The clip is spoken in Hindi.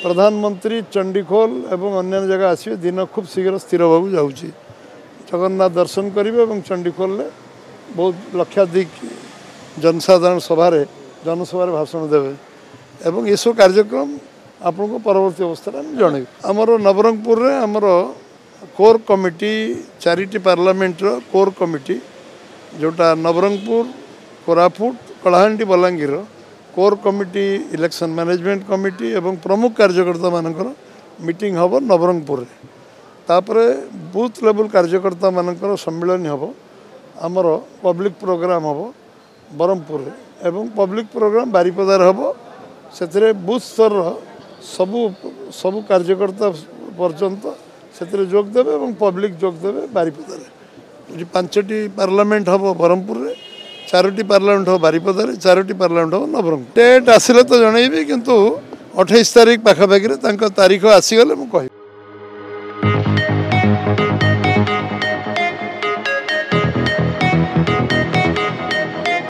प्रधानमंत्री चंडीखोल एवं अन्य जगह आसवे दिन खूब शीघ्र स्थिर होगा जाऊँगी जगन्नाथ दर्शन करेंगे और चंडीखोल बहुत लक्षाधिक जनसाधारण जनसभा भाषण देवे एवं ये सब कार्यक्रम आपन को परवर्ती अवस्था जन आमर नवरंगपुर रे आमर कोर कमिटी 4टी पार्लियामेंट कोर कमिटी जोटा Nabarangpur Koraput Kalahandi Balangir core committee election management committee एवं प्रमुख कार्यकर्ता मानकर मीटिंग हम नवरंगपुर रे तापरे बूथ लेवल कार्यकर्ता मानकर सम्मेलन हम आमर पब्लिक प्रोग्राम हम बरमपुर रे एवं पब्लिक प्रोग्राम बारिपदार हम से बूथ स्तर सबु सबु कार्यकर्ता पर्यंत से जोग देवे और पब्लिक जोग देवे बारिपदार 5टी पार्लियामेंट हम बरमपुर रे 4टी पार्लियामेंट हम बारिपदार 4टी पार्लियामेंट हम नवरंगपुर डेट आसिले तो जनइबी किंतु 28 तारीख पाखापाखि तारीख आसीगले मुझे कह